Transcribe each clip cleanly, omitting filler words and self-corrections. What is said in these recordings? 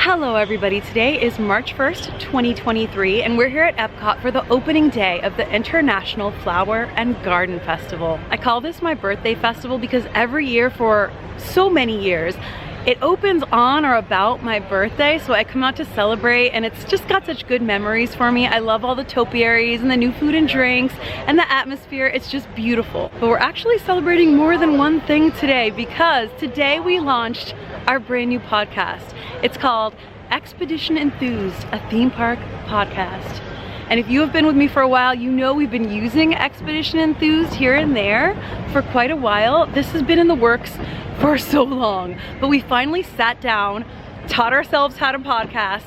Hello everybody, today is March 1st, 2023, and we're here at EPCOT for the opening day of the International Flower and Garden Festival. I call this my birthday festival because every year for so many years, it opens on or about my birthday, so I come out to celebrate and it's just got such good memories for me. I love all the topiaries and the new food and drinks and the atmosphere. It's just beautiful. But we're actually celebrating more than one thing today because today we launched our brand new podcast. It's called Expedition Enthused, a theme park podcast. And if you have been with me for a while, you know we've been using Expedition Enthused here and there for quite a while. This has been in the works for so long, but we finally sat down, taught ourselves how to podcast,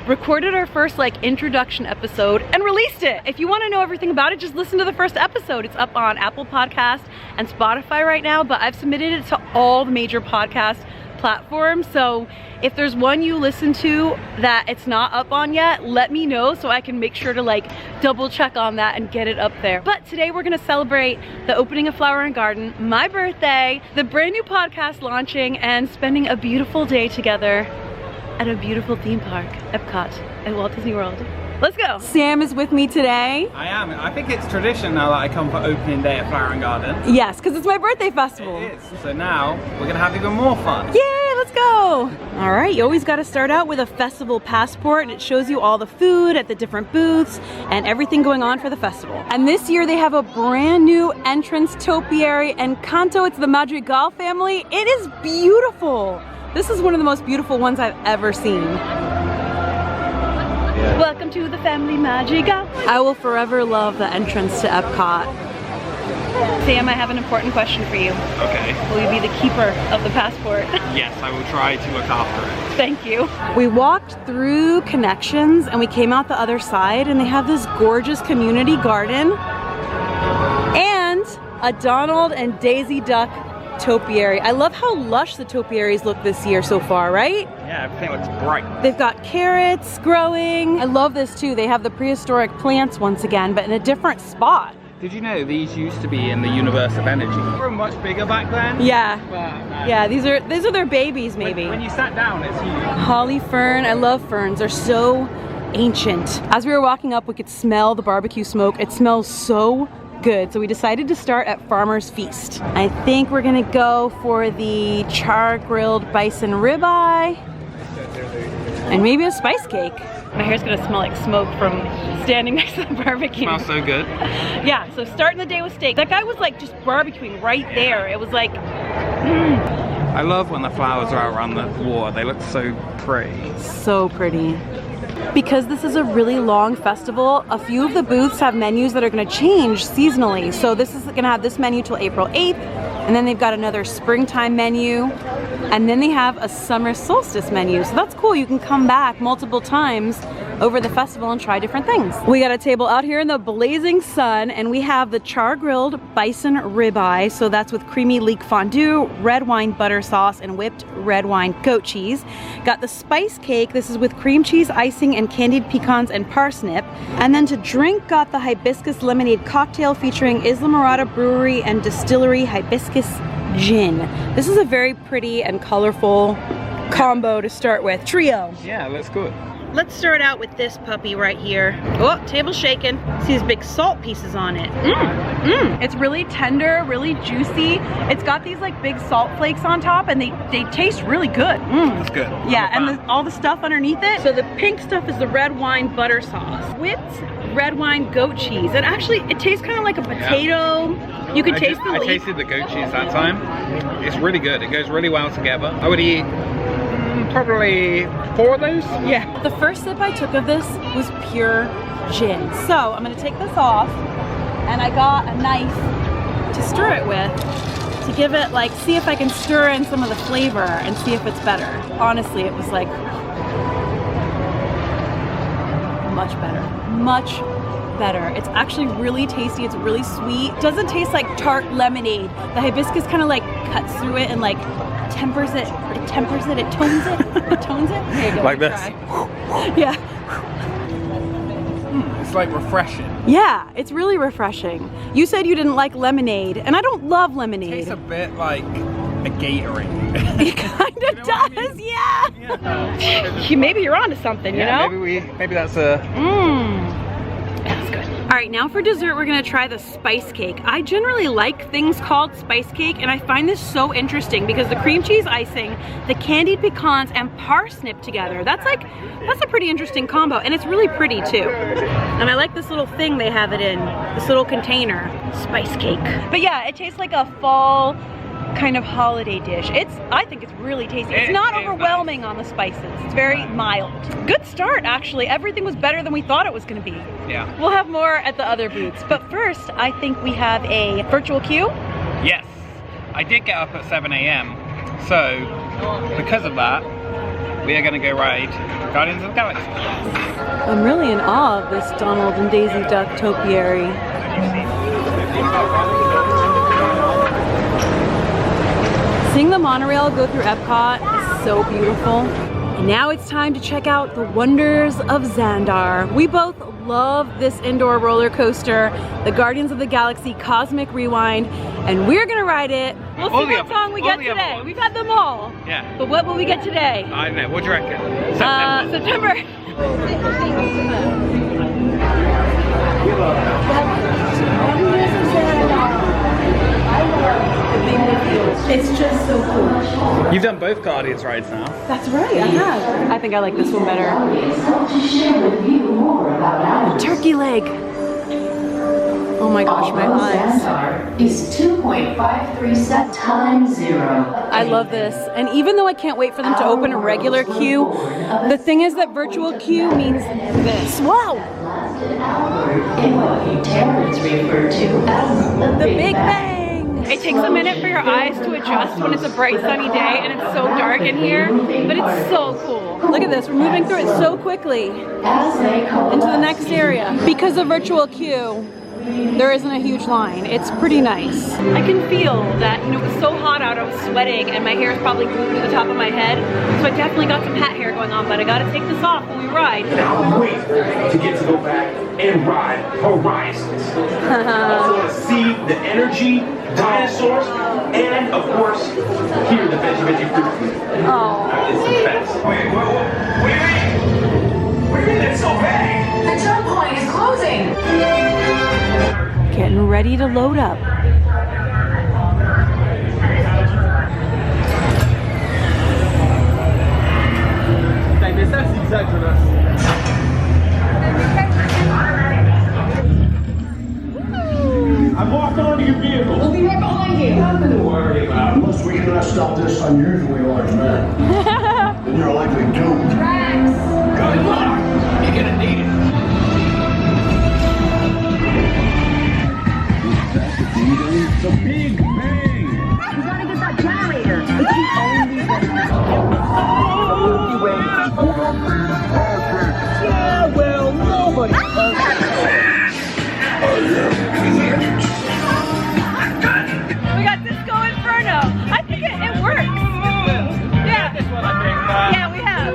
recorded our first introduction episode and released it. If you want to know everything about it, just listen to the first episode. It's up on Apple Podcasts and Spotify right now, but I've submitted it to all the major podcast platforms. So if there's one you listen to that it's not up on yet, let me know so I can make sure to double check on that and get it up there. But today we're gonna celebrate the opening of Flower and Garden, my birthday, the brand new podcast launching, and spending a beautiful day together at a beautiful theme park, EPCOT at Walt Disney World. Let's go. Sam is with me today. I am. I think it's tradition now that I come for opening day at Flower and Garden. Yes, because it's my birthday festival. It is. So now we're gonna have even more fun. Yay, let's go. All right, you always got to start out with a festival passport, and it shows you all the food at the different booths and everything going on for the festival. And this year they have a brand new entrance topiary and Encanto. It's the Madrigal family. It is beautiful. This is one of the most beautiful ones I've ever seen. Yeah. Welcome to the family Madrigal. I will forever love the entrance to EPCOT. Sam, I have an important question for you. Okay. Will you be the keeper of the passport? Yes, I will try to look after it. Thank you. We walked through Connections and we came out the other side and they have this gorgeous community garden and a Donald and Daisy Duck topiary. I love how lush the topiaries look this year so far, right? Yeah, everything looks bright. They've got carrots growing. I love this too. They have the prehistoric plants once again, but in a different spot. Did you know these used to be in the universe of energy? They were much bigger back then. Yeah. But, yeah, these are their babies maybe. When you sat down, it's huge. Holly fern. I love ferns. They're so ancient. As we were walking up, we could smell the barbecue smoke. It smells so good. So we decided to start at Farmer's Feast. I think we're gonna go for the char-grilled bison ribeye and maybe a spice cake. My hair's gonna smell like smoke from standing next to the barbecue. Smells so good. Yeah, so starting the day with steak. That guy was just barbecuing right there. It was I love when the flowers are out around the water. They look so pretty. So pretty. Because this is a really long festival, a few of the booths have menus that are gonna change seasonally. So this is gonna have this menu till April 8th, and then they've got another springtime menu, and then they have a summer solstice menu. So that's cool, you can come back multiple times over the festival and try different things. We got a table out here in the blazing sun, and we have the char-grilled bison ribeye. So that's with creamy leek fondue, red wine butter sauce, and whipped red wine goat cheese. Got the spice cake. This is with cream cheese icing and candied pecans and parsnip. And then to drink, got the hibiscus lemonade cocktail featuring Islamorada Brewery and Distillery hibiscus gin. This is a very pretty and colorful combo to start with. Trio. Yeah, that's good. Let's start out with this puppy right here. Oh, table's shaking. See these big salt pieces on it. It's really tender, really juicy. It's got these big salt flakes on top, and they taste really good. That's good. Yeah, and all the stuff underneath it. So the pink stuff is the red wine butter sauce. Whipped red wine goat cheese. And actually, it tastes kind of like a potato. Yeah. You can taste the leaf. I tasted the goat cheese that time. It's really good. It goes really well together. I would eat probably 4 of those. Yeah. The first sip I took of this was pure gin. So I'm gonna take this off, and I got a knife to stir it with to give it see if I can stir in some of the flavor and see if it's better. Honestly, it was much better. Much better. It's actually really tasty. It's really sweet. It doesn't taste like tart lemonade. The hibiscus kind of cuts through it and tempers it. It tempers it. It tones it. It tones it. Here you go, like this. Yeah. It's refreshing. Yeah, it's really refreshing. You said you didn't like lemonade, and I don't love lemonade. It tastes a bit like a Gatorade. It kind of does, yeah. Maybe you're onto something, you know? Maybe that's a... That's good. All right, now for dessert, we're gonna try the spice cake. I generally like things called spice cake, and I find this so interesting because the cream cheese icing, the candied pecans, and parsnip together, that's a pretty interesting combo, and it's really pretty too. And I like this little thing they have it in, this little container, spice cake. But yeah, it tastes like a fall kind of holiday dish. I think it's really tasty. It's not overwhelming on the spices. It's very mild. Good start, actually. Everything was better than we thought it was going to be. Yeah. We'll have more at the other booths. But first, I think we have a virtual queue. Yes. I did get up at 7 a.m. So, because of that, we are going to go ride Guardians of the Galaxy. I'm really in awe of this Donald and Daisy Duck topiary. Seeing the monorail go through EPCOT is so beautiful. And now it's time to check out the wonders of Xandar. We both love this indoor roller coaster, the Guardians of the Galaxy Cosmic Rewind, and we're gonna ride it. We'll see what song we get today. We've had them all. Yeah. But what will we get today? I don't know. What do you reckon? September. It's just so cool. You've done both Guardians rides now. That's right, I have. I think I like this one better. Turkey leg. Oh my gosh, my eyes. Is 2.53 set times 0. I love this. And even though I can't wait for them to open a regular queue, the thing is that virtual queue means this. Wow! In what you terrorists refer to as The Big Bang! It takes a minute for your eyes to adjust when it's a bright sunny day and it's so dark in here, but it's so cool. Look at this, we're moving through it so quickly into the next area. Because of virtual queue, there isn't a huge line. It's pretty nice. I can feel that, you know, it was so hot out, I was sweating and my hair is probably glued to the top of my head. So I definitely got some hat hair going on, but I gotta take this off when we ride. Now wait to get to go back and ride Horizons. Also to see the energy, dinosaurs, and of course, hear the veggie fruit. Oh. It's the best. Wait, that's so bad. The jump point is closing. Getting ready to load up. I'm walking onto your vehicle. We'll be right behind you. Nothing to worry about. Unless we cannot stop this unusually large man, then you're likely doomed. Good luck. You're gonna need it. The Big Bang. We gotta get that generator. It's the only Yeah, well, nobody. We got Disco Inferno. I think it works. Yeah. This one, I think. Yeah, we have.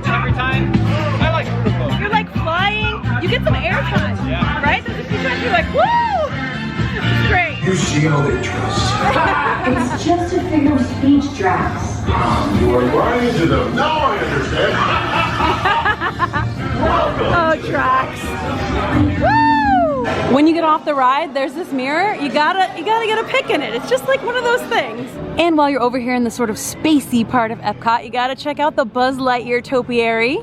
Every time. I like it. You're like flying. You get some air time. Yeah. Right? There's a few times you're like, woo! It's great. You see how they dress. It's just a figure of speech, Drax. You are lying to them. Now I understand. Oh, Drax. Woo! When you get off the ride, there's this mirror. You gotta get a pic in it. It's just like one of those things. And while you're over here in the sort of spacey part of EPCOT, you gotta check out the Buzz Lightyear topiary.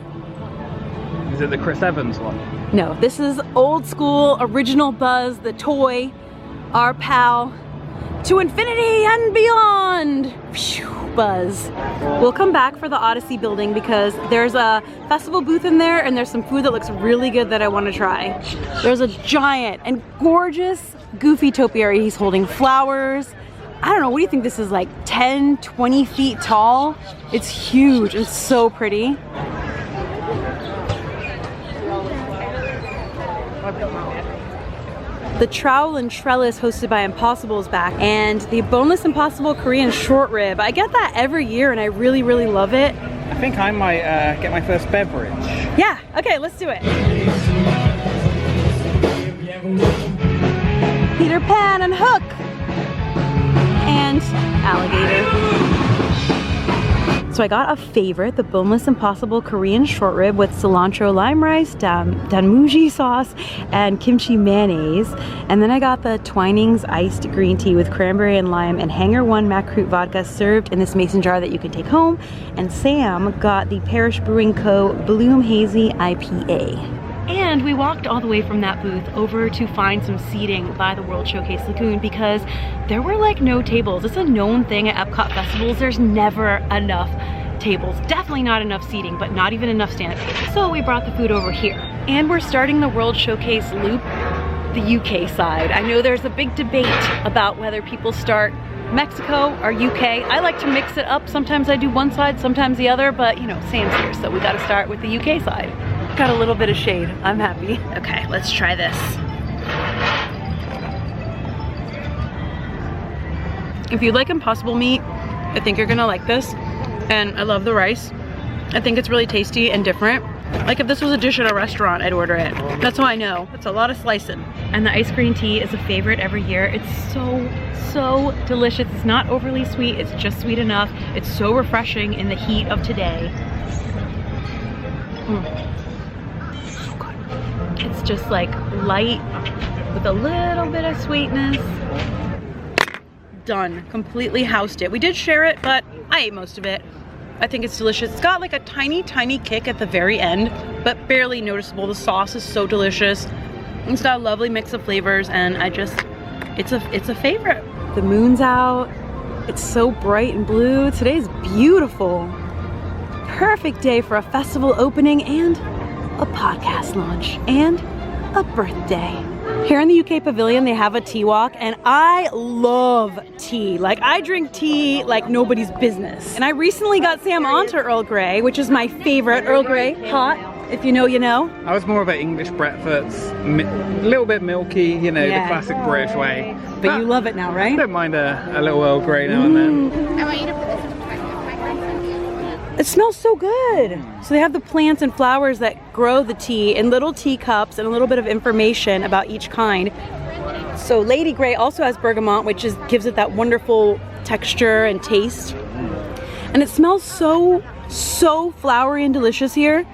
Is it the Chris Evans one? No, this is old school, original Buzz, the toy, our pal, to infinity and beyond. Phew, Buzz. We'll come back for the Odyssey building because there's a festival booth in there and there's some food that looks really good that I want to try. There's a giant and gorgeous Goofy topiary. He's holding flowers. I don't know, what do you think this is, like 10, 20 feet tall? It's huge and so pretty. The Trowel and Trellis hosted by Impossible is back, and the Boneless Impossible Korean short rib. I get that every year and I really, really love it. I think I might get my first beverage. Yeah, okay, let's do it. Peter Pan and Hook. And alligator. So I got a favorite, the boneless impossible Korean short rib with cilantro lime rice, danmuji sauce, and kimchi mayonnaise. And then I got the Twinings iced green tea with cranberry and lime and Hanger 1 Macroot vodka served in this mason jar that you can take home. And Sam got the Parish Brewing Co. Bloom Hazy IPA. And we walked all the way from that booth over to find some seating by the World Showcase Lagoon because there were like no tables. It's a known thing at Epcot festivals. There's never enough tables. Definitely not enough seating, but not even enough stand-up tables. So we brought the food over here. And we're starting the World Showcase loop, the UK side. I know there's a big debate about whether people start Mexico or UK. I like to mix it up. Sometimes I do one side, sometimes the other, but you know, Sam's here, so we gotta start with the UK side. Got a little bit of shade. I'm happy. Okay, let's try this. If you like Impossible meat, I think you're gonna like this. And I love the rice. I think it's really tasty and different. Like if this was a dish at a restaurant, I'd order it. That's how I know. It's a lot of slicing. And the ice green tea is a favorite every year. It's so delicious. It's not overly sweet. It's just sweet enough. It's so refreshing in the heat of today. It's just like light with a little bit of sweetness. Done. Completely housed it. We did share it, but I ate most of it. I think it's delicious. It's got like a tiny kick at the very end, but barely noticeable. The sauce is so delicious. It's got a lovely mix of flavors, and it's a favorite. The moon's out. It's so bright and blue. Today's beautiful. Perfect day for a festival opening and a podcast launch and a birthday. Here in the UK Pavilion, they have a tea walk, and I love tea. Like, I drink tea like nobody's business. And I recently got Sam onto Earl Grey, which is my favorite. Earl Grey, hot, if you know, you know. I was more of an English breakfast, a little bit milky, you know, the classic British way. But you love it now, right? I don't mind a little Earl Grey now and then. I want you to put this in. It smells so good. So they have the plants and flowers that grow the tea in little teacups and a little bit of information about each kind. So Lady Grey also has bergamot, which gives it that wonderful texture and taste. And it smells so flowery and delicious here.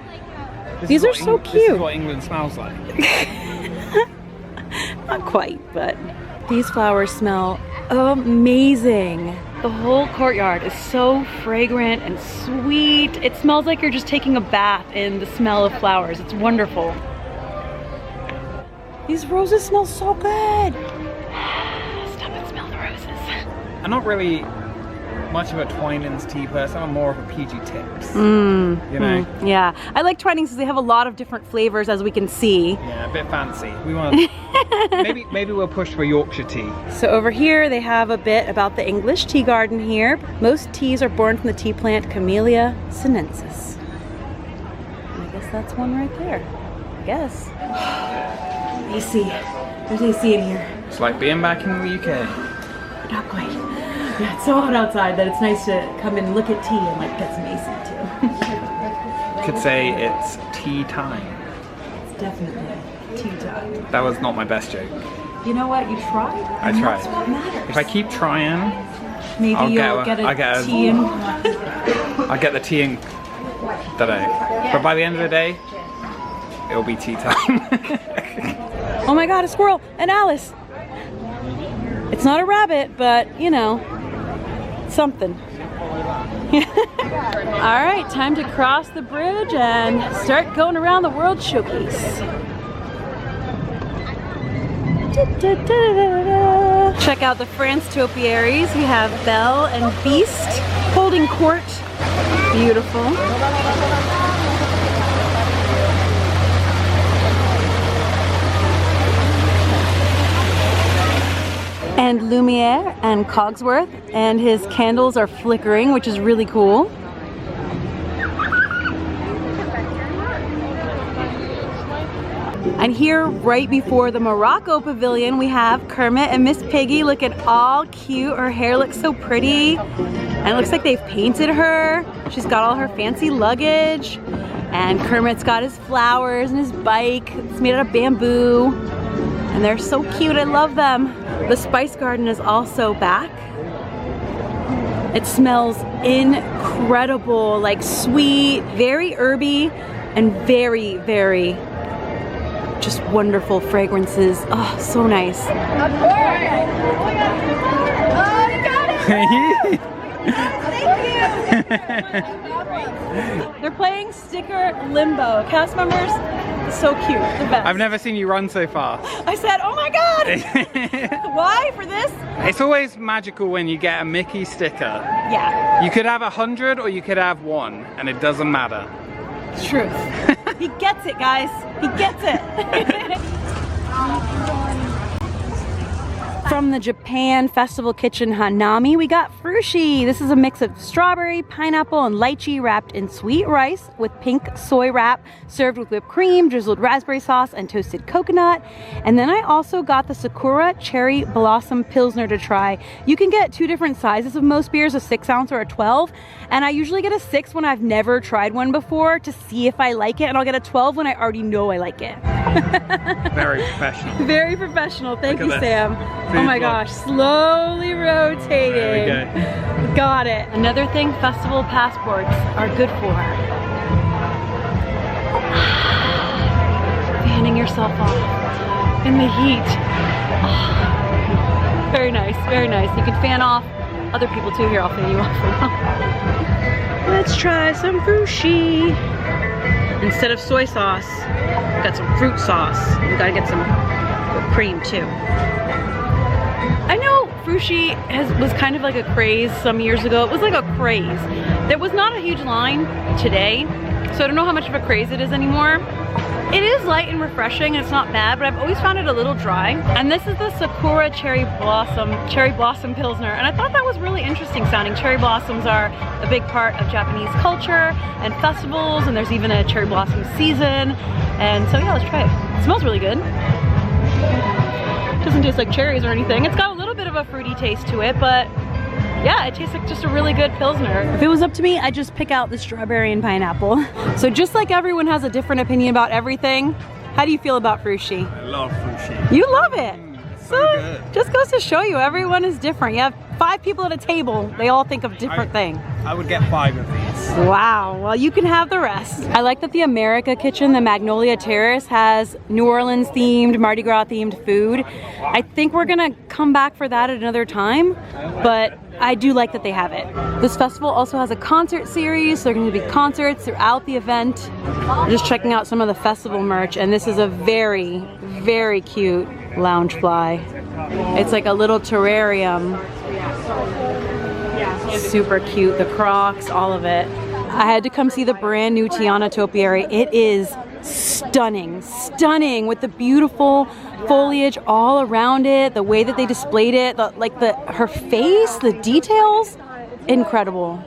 These are so cute. This is what England smells like. Not quite, but these flowers smell amazing. The whole courtyard is so fragrant and sweet. It smells like you're just taking a bath in the smell of flowers. It's wonderful. These roses smell so good. Stop and smell the roses. I'm not really much of a Twinings tea person. I'm more of a PG Tips. You know? Yeah, I like Twinings because they have a lot of different flavors, as we can see. Yeah, a bit fancy. We want maybe we'll push for Yorkshire tea. So over here they have a bit about the English tea garden here. Most teas are born from the tea plant Camellia sinensis. And I guess that's one right there. I guess. AC. There's AC in here. It's like being back in the UK. Not quite. Yeah, it's so hot outside that it's nice to come in and look at tea and like get some AC too. Could say it's tea time. It's definitely tea time. That was not my best joke. You know what? You tried. I and tried. That's what matters. If I keep trying, maybe I'll you'll get a tea in. I'll get the tea in today. But by the end of the day, it'll be tea time. Oh my god, a squirrel! And Alice! It's not a rabbit, but you know, something. Alright, time to cross the bridge and start going around the World Showcase. Check out the France Topiaries. We have Belle and Beast holding court. Beautiful. And Lumiere and Cogsworth, and his candles are flickering, which is really cool. And here, right before the Morocco Pavilion, we have Kermit and Miss Piggy looking all cute. Her hair looks so pretty, and it looks like they've painted her. She's got all her fancy luggage, and Kermit's got his flowers and his bike. It's made out of bamboo, and they're so cute. I love them. The Spice Garden is also back. It smells incredible, like sweet, very herby, and very, very just wonderful fragrances. Oh, so nice. Of course. Oh, you got it. They're playing sticker limbo. Cast members, so cute, the best. I've never seen you run so fast. I said, oh my God. Why, for this? It's always magical when you get a Mickey sticker. Yeah, You could have 100 or you could have 1, and it doesn't matter. it's truth. He gets it, guys. He gets it. From the Japan Festival Kitchen Hanami, we got frushi. This is a mix of strawberry, pineapple, and lychee wrapped in sweet rice with pink soy wrap, served with whipped cream, drizzled raspberry sauce, and toasted coconut. And then I also got the Sakura Cherry Blossom Pilsner to try. You can get 2 different sizes of most beers, a 6-ounce or a 12. And I usually get a 6 when I've never tried one before to see if I like it. And I'll get a 12 when I already know I like it. Very professional. Very professional. Thank you, Look at this. Sam. Food Oh my vlog. gosh, slowly rotating. There we go. Got it. Another thing festival passports are good for. Fanning yourself off in the heat. Oh, very nice, very nice. You can fan off other people too. Here, I'll fan you off for now. Let's try some frushi. Instead of soy sauce, we got some fruit sauce. We gotta get some whipped cream too. I know frushi was kind of like a craze some years ago. It was like a craze. There was not a huge line today, so I don't know how much of a craze it is anymore. It is light and refreshing, and it's not bad, but I've always found it a little dry. And this is the Sakura Cherry Blossom Pilsner, and I thought that was really interesting sounding. Cherry blossoms are a big part of Japanese culture and festivals, and there's even a cherry blossom season. And so yeah, let's try it. It smells really good. It doesn't taste like cherries or anything. It's got a little bit of a fruity taste to it, but yeah, it tastes like just a really good Pilsner. If it was up to me, I'd just pick out the strawberry and pineapple. So just like everyone has a different opinion about everything, how do you feel about frushi? I love sushi. You love it. So good. Just goes to show you, everyone is different. You have 5 people at a table, they all think of different things. I would get 5 of these. Wow, well you can have the rest. I like that the America Kitchen, the Magnolia Terrace, has New Orleans themed, Mardi Gras themed food. I think we're gonna come back for that at another time, but I do like that they have it. This festival also has a concert series, so there are going to be concerts throughout the event. I'm just checking out some of the festival merch, and this is a very, very cute loungefly. It's like a little terrarium. Super cute, the Crocs, all of it. I had to come see the brand new Tiana Topiary. It is stunning, stunning with the beautiful foliage all around it, the way that they displayed it, her face, the details, incredible.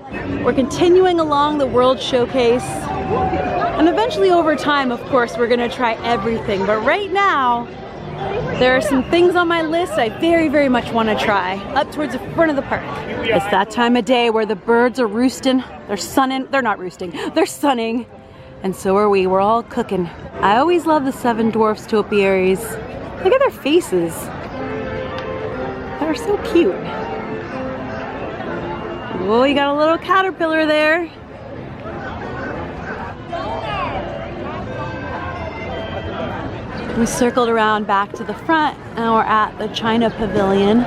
We're continuing along the World Showcase, and eventually over time, of course, we're gonna try everything, but right now, there are some things on my list I very, very much want to try up towards the front of the park. It's that time of day where the birds are roosting, they're sunning, they're not roosting, they're sunning, and so are we, we're all cooking. I always love the 7 Dwarfs Topiaries. Look at their faces. They're so cute. Whoa, you got a little caterpillar there. We circled around back to the front, and we're at the China Pavilion.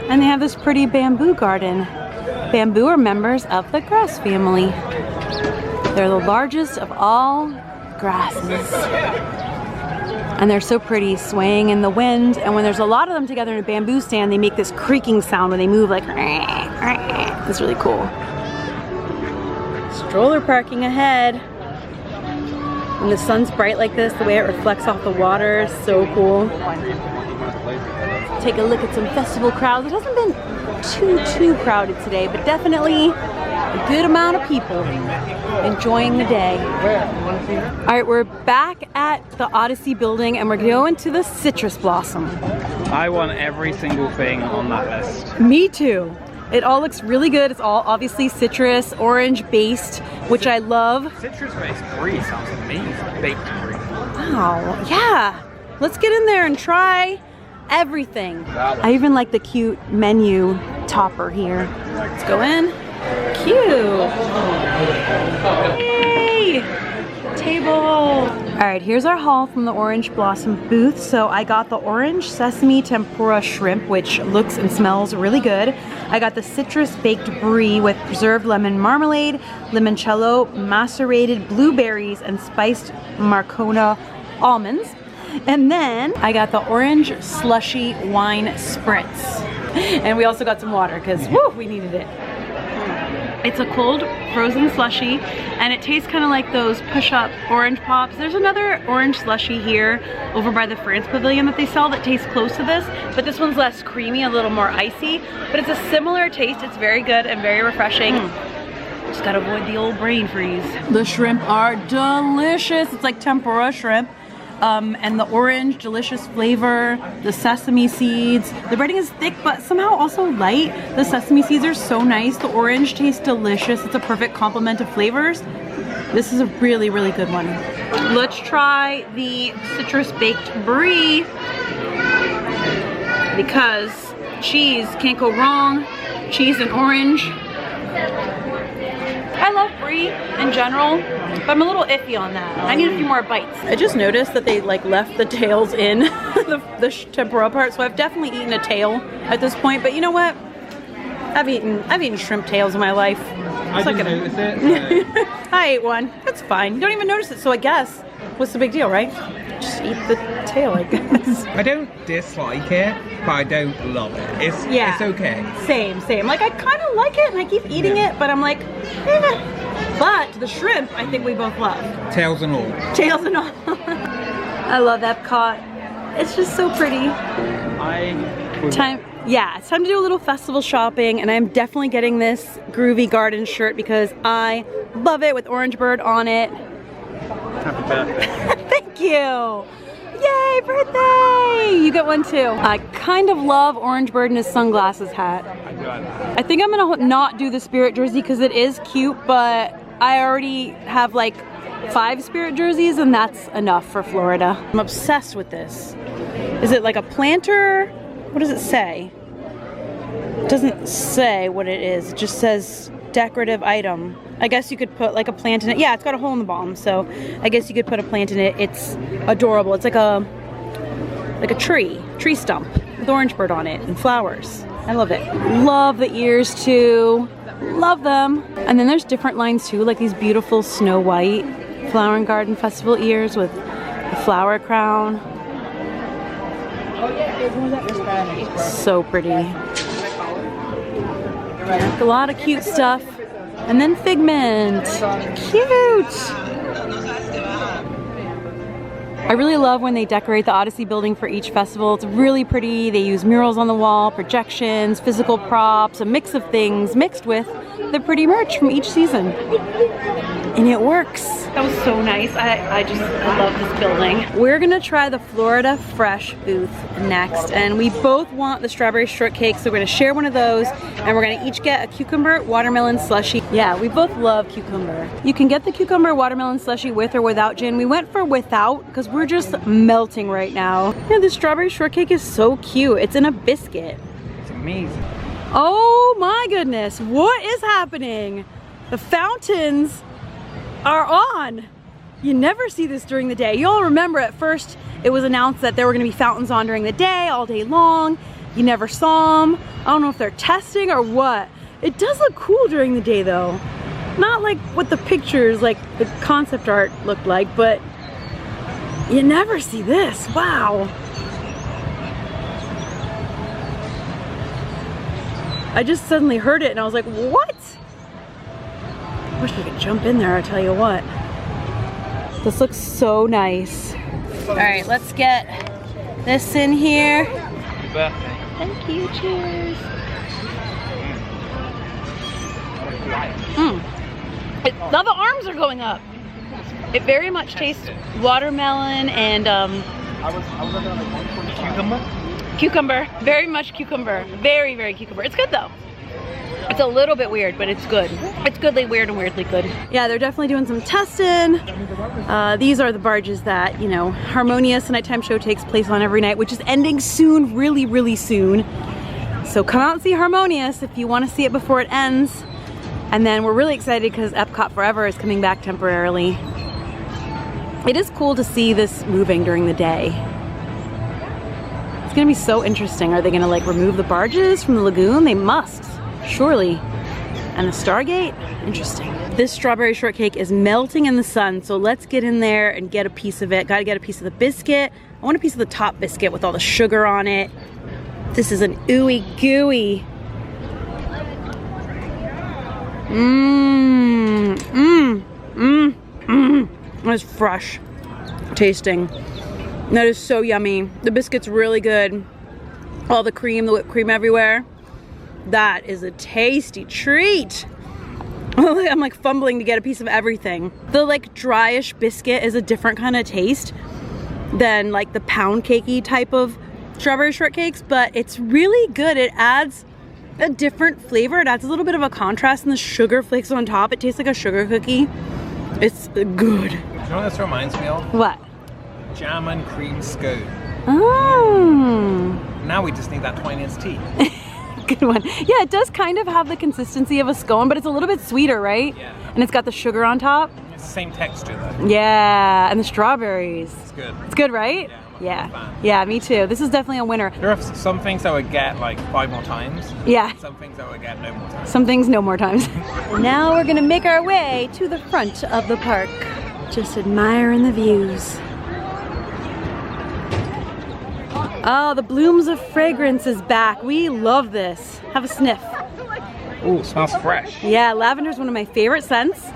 And they have this pretty bamboo garden. Bamboo are members of the grass family. They're the largest of all grasses. And they're so pretty, swaying in the wind. And when there's a lot of them together in a bamboo stand, they make this creaking sound when they move, like, it's really cool. Stroller parking ahead. When the sun's bright like this, the way it reflects off the water is so cool. Take a look at some festival crowds. It hasn't been too crowded today, but definitely a good amount of people enjoying the day. All right, we're back at the Odyssey building, and we're going to the citrus blossom. I want every single thing on that list. Me too. It all looks really good. It's all obviously citrus, orange based, which I love. Citrus-based brie sounds amazing. Baked brie. Wow, yeah. Let's get in there and try everything. I even like the cute menu topper here. Let's go in. Cute. Yay! Table. All right, here's our haul from the Orange Blossom booth. So I got the orange sesame tempura shrimp, which looks and smells really good. I got the citrus baked brie with preserved lemon marmalade, limoncello, macerated blueberries, and spiced Marcona almonds. And then I got the orange slushy wine spritz. And we also got some water because we needed it. It's a cold frozen slushy and it tastes kind of like those push-up orange pops. There's another orange slushy here over by the France Pavilion that they sell that tastes close to this, but this one's less creamy, a little more icy, but it's a similar taste. It's very good and very refreshing. Just gotta avoid the old brain freeze. The shrimp are delicious. It's like tempura shrimp. And the orange, delicious flavor, the sesame seeds. The breading is thick, but somehow also light. The sesame seeds are so nice. The orange tastes delicious. It's a perfect complement of flavors. This is a really, really good one. Let's try the citrus baked brie because cheese can't go wrong. Cheese and orange. I love brie in general, but I'm a little iffy on that. I need a few more bites. I just noticed that they like left the tails in the tempura part, so I've definitely eaten a tail at this point. But you know what? I've eaten shrimp tails in my life. I didn't notice it. I ate one. That's fine. You don't even notice it, so I guess what's the big deal, right? Just eat the tail, I guess. I don't dislike it, but I don't love it. It's okay. Same. Like I kind of like it and I keep eating it, but I'm like, But the shrimp, I think we both love. Tails and all. Tails and all. I love EPCOT. It's just so pretty. It's time to do a little festival shopping, and I'm definitely getting this groovy garden shirt because I love it with Orange Bird on it. Happy birthday. Thank you. Yay, birthday! You get one too. I kind of love Orange Bird and his sunglasses hat. I do like that. I think I'm gonna not do the Spirit jersey because it is cute, but I already have like 5 Spirit jerseys and that's enough for Florida. I'm obsessed with this. Is it like a planter? What does it say? It doesn't say what it is. It just says decorative item. I guess you could put like a plant in it. Yeah, it's got a hole in the bottom, so I guess you could put a plant in it. It's adorable. It's like a tree stump with Orange Bird on it and flowers. I love it. Love the ears too. Love them. And then there's different lines too, like these beautiful Snow White Flower and Garden Festival ears with the flower crown. So pretty. A lot of cute stuff. And then Figment. Cute! I really love when they decorate the Odyssey building for each festival. It's really pretty. They use murals on the wall, projections, physical props, a mix of things mixed with the pretty merch from each season. And it works. That was so nice. I love this building. We're gonna try the Florida Fresh booth next, and we both want the strawberry shortcake, so we're gonna share one of those, and we're gonna each get a cucumber watermelon slushie. Yeah, we both love cucumber. You can get the cucumber watermelon slushie with or without gin. We went for without because we're just melting right now. Yeah, the strawberry shortcake is so cute. It's in a biscuit. It's amazing. Oh my goodness, what is happening? The fountains are on. You never see this during the day. You all remember at first it was announced that there were gonna be fountains on during the day, all day long. You never saw them. I don't know if they're testing or what. It does look cool during the day though. Not like what the pictures, like the concept art looked like, but you never see this. Wow. I just suddenly heard it and I was like, what? I wish I could jump in there, I'll tell you what. This looks so nice. All right, let's get this in here. Happy birthday. Thank you, cheers. Now the arms are going up. It very much tastes watermelon and cucumber. Very much cucumber. Very, very cucumber. It's good though. It's a little bit weird, but it's good. It's goodly weird and weirdly good. Yeah, they're definitely doing some testing. These are the barges that, you know, Harmonious Nighttime Show takes place on every night, which is ending soon, really, really soon. So come out and see Harmonious if you want to see it before it ends. And then we're really excited because EPCOT Forever is coming back temporarily. It is cool to see this moving during the day. It's gonna be so interesting. Are they gonna like remove the barges from the lagoon? They must, surely. And the Stargate? Interesting. This strawberry shortcake is melting in the sun, so let's get in there and get a piece of it. Gotta get a piece of the biscuit. I want a piece of the top biscuit with all the sugar on it. This is an ooey gooey. That is fresh tasting. That is so yummy. The biscuit's really good. All the cream, the whipped cream everywhere. That is a tasty treat. I'm like fumbling to get a piece of everything. The like dryish biscuit is a different kind of taste than like the pound cakey type of strawberry shortcakes, but it's really good. It adds a different flavor. It adds a little bit of a contrast, and the sugar flakes on top. It tastes like a sugar cookie. It's good. Do you know what this reminds me of? What? Jam and cream scone. Oh. Now we just need that twining's tea. Good one. Yeah, it does kind of have the consistency of a scone, but it's a little bit sweeter, right? Yeah. And it's got the sugar on top. It's the same texture though. Yeah, and the strawberries. It's good. It's good, right? Yeah, I'm a fan. Yeah, me too. This is definitely a winner. There are some things I would get like 5 more times. Yeah. Some things I would get no more times. Some things no more times. Now we're gonna make our way to the front of the park. Just admiring the views. Oh, the blooms of fragrance is back. We love this. Have a sniff. Ooh, it smells fresh. Yeah, lavender is one of my favorite scents.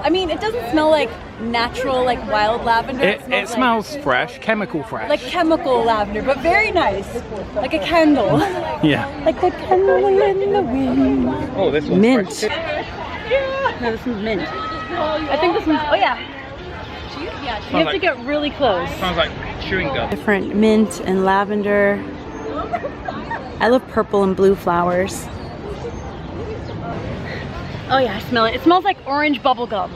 I mean, it doesn't smell like natural, like wild lavender. It smells fresh, chemical fresh. like chemical lavender, but very nice. Like a candle. Yeah. Like a candle in the wind. Oh, this one's Mint. fresh. No, this one's mint. I think this one's, oh yeah. You have to get really close. Smells like chewing gum. Different mint and lavender. I love purple and blue flowers. Oh yeah, I smell it. It smells like orange bubble gum.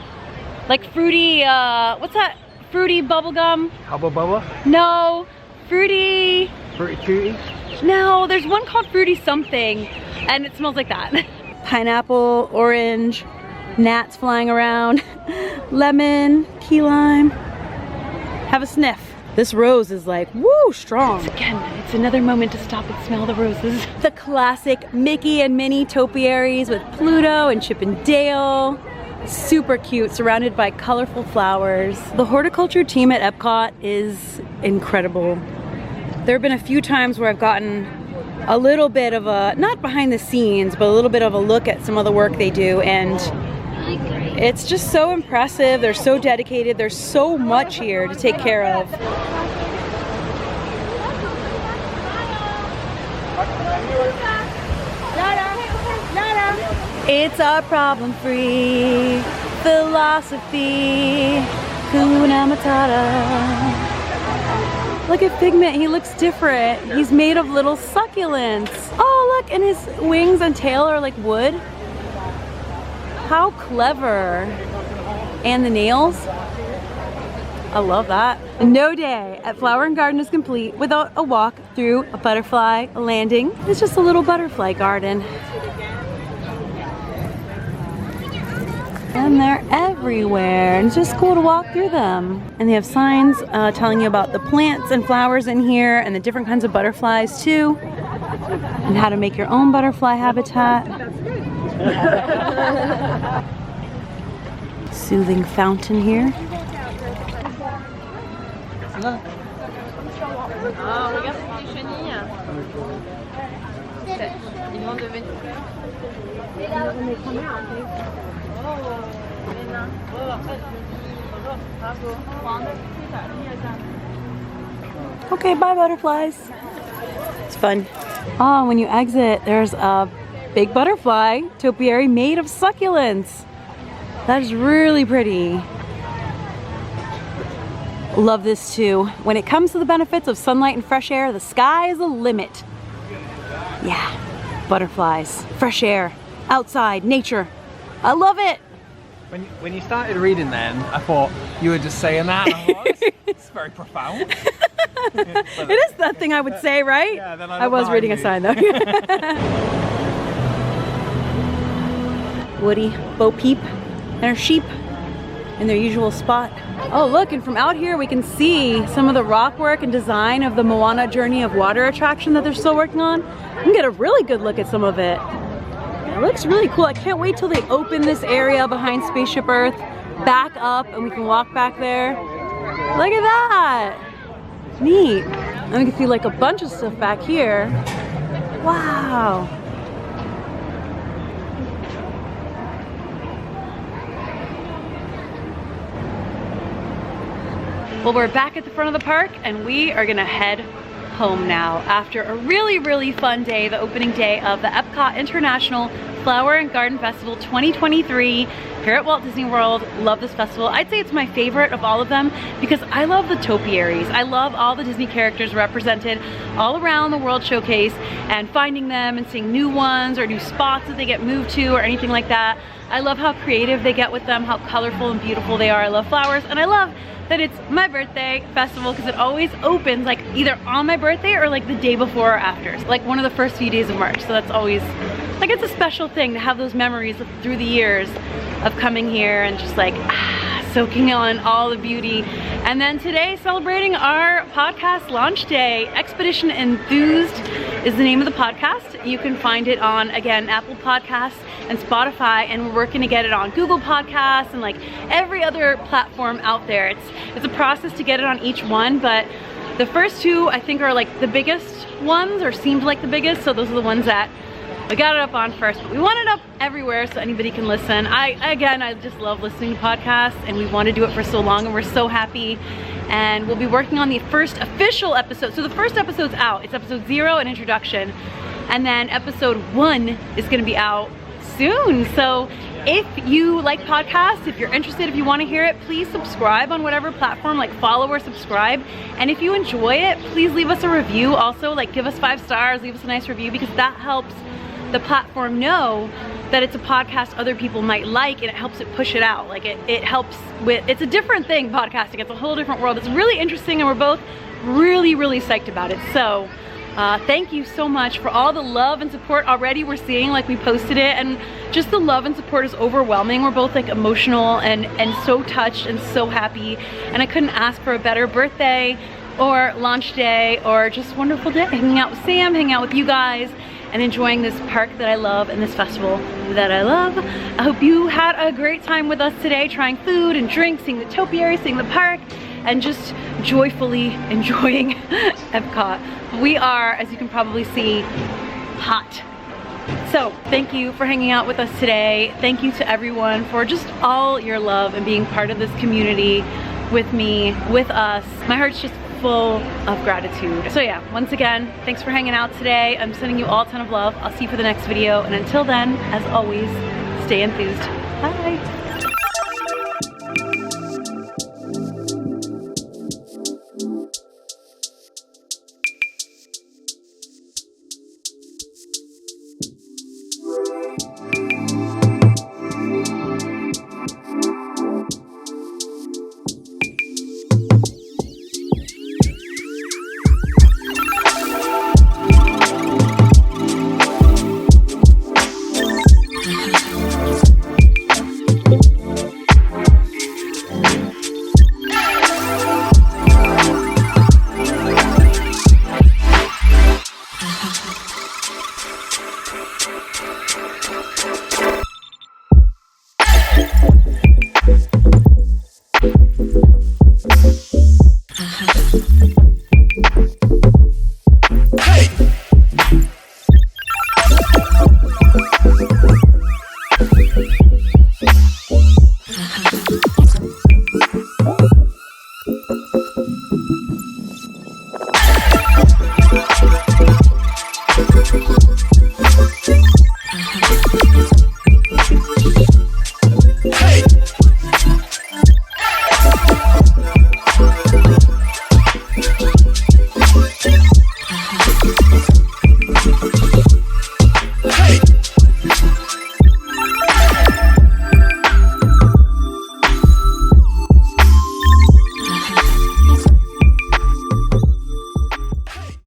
Like fruity, what's that? Fruity bubble gum? Hubba bubba? No, fruity. Fruity tooty? No, there's one called fruity something, and it smells like that. Pineapple, orange, gnats flying around, lemon, key lime. Have a sniff. This rose is like, woo, strong. Again, it's another moment to stop and smell the roses. The classic Mickey and Minnie topiaries with Pluto and Chip and Dale. Super cute, surrounded by colorful flowers. The horticulture team at EPCOT is incredible. There have been a few times where I've gotten a little bit of a, not behind the scenes, but a little bit of a look at some of the work they do, and it's just so impressive. They're so dedicated. There's so much here to take care of. It's our problem-free philosophy. Hakuna Matata. Look at Figment, he looks different. He's made of little succulents. Oh look, and his wings and tail are like wood. How clever. And the nails. I love that. No day at Flower and Garden is complete without a walk through a butterfly landing. It's just a little butterfly garden. And they're everywhere, and it's just cool to walk through them. And they have signs telling you about the plants and flowers in here and the different kinds of butterflies too, and how to make your own butterfly habitat. Soothing fountain here. Okay, bye butterflies. It's fun. Oh, when you exit, there's a big butterfly topiary made of succulents. That is really pretty. Love this too. When it comes to the benefits of sunlight and fresh air, the sky is the limit. Yeah, butterflies, fresh air, outside, nature. I love it. When you started reading then, I thought you were just saying that, and I thought, it's very profound. It is that thing I would say, right? Yeah, then I was reading a sign though. Woody, Bo Peep, and her sheep in their usual spot. Oh look, and from out here we can see some of the rock work and design of the Moana Journey of Water attraction that they're still working on. You can get a really good look at some of it. It looks really cool. I can't wait till they open this area behind Spaceship Earth back up and we can walk back there. Look at that! Neat. And we can see like a bunch of stuff back here. Wow. Well, we're back at the front of the park and we are gonna head home now after a really, really fun day, the opening day of the EPCOT International Flower and Garden Festival 2023 here at Walt Disney World. Love this festival. I'd say it's my favorite of all of them because I love the Topiaries. I love all the Disney characters represented all around the World Showcase and finding them and seeing new ones or new spots that they get moved to or anything like that. I love how creative they get with them, how colorful and beautiful they are. I love flowers, and I love that it's my birthday festival because it always opens like either on my birthday or like the day before or after. So, like one of the first few days of March. So that's always, like, it's a special thing to have those memories through the years of coming here and just like soaking on all the beauty. And then today, celebrating our podcast launch day. Super Enthused is the name of the podcast. You can find it on, again, Apple Podcasts and Spotify, and we're working to get it on Google Podcasts and like every other platform out there. It's a process to get it on each one, but the first two I think are like the biggest ones, or seemed like the biggest, so those are the ones that we got it up on first, but we want it up everywhere so anybody can listen. I just love listening to podcasts, and we want to do it for so long, and we're so happy. And we'll be working on the first official episode. So the first episode's out. It's episode 0, an introduction, and then episode 1 is going to be out soon. So if you like podcasts, if you're interested, if you want to hear it, please subscribe on whatever platform, like follow or subscribe. And if you enjoy it, please leave us a review. Also, like, give us 5 stars, leave us a nice review, because that helps the platform know that it's a podcast other people might like, and it helps it push it out. Like it helps with, it's a different thing, podcasting. It's a whole different world. It's really interesting, and we're both really, really psyched about it. So thank you so much for all the love and support already we're seeing. Like, we posted it, and just the love and support is overwhelming. We're both like emotional and so touched and so happy, and I couldn't ask for a better birthday or launch day or just wonderful day, hanging out with Sam, hanging out with you guys, and enjoying this park that I love and this festival that I love. I hope you had a great time with us today, trying food and drinks, seeing the topiary, seeing the park, and just joyfully enjoying EPCOT. We are, as you can probably see, hot. So thank you for hanging out with us today. Thank you to everyone for just all your love and being part of this community with me, with us. My heart's just full of gratitude. So yeah, once again, thanks for hanging out today. I'm sending you all a ton of love. I'll see you for the next video, and until then, as always, stay enthused. Bye. Hey!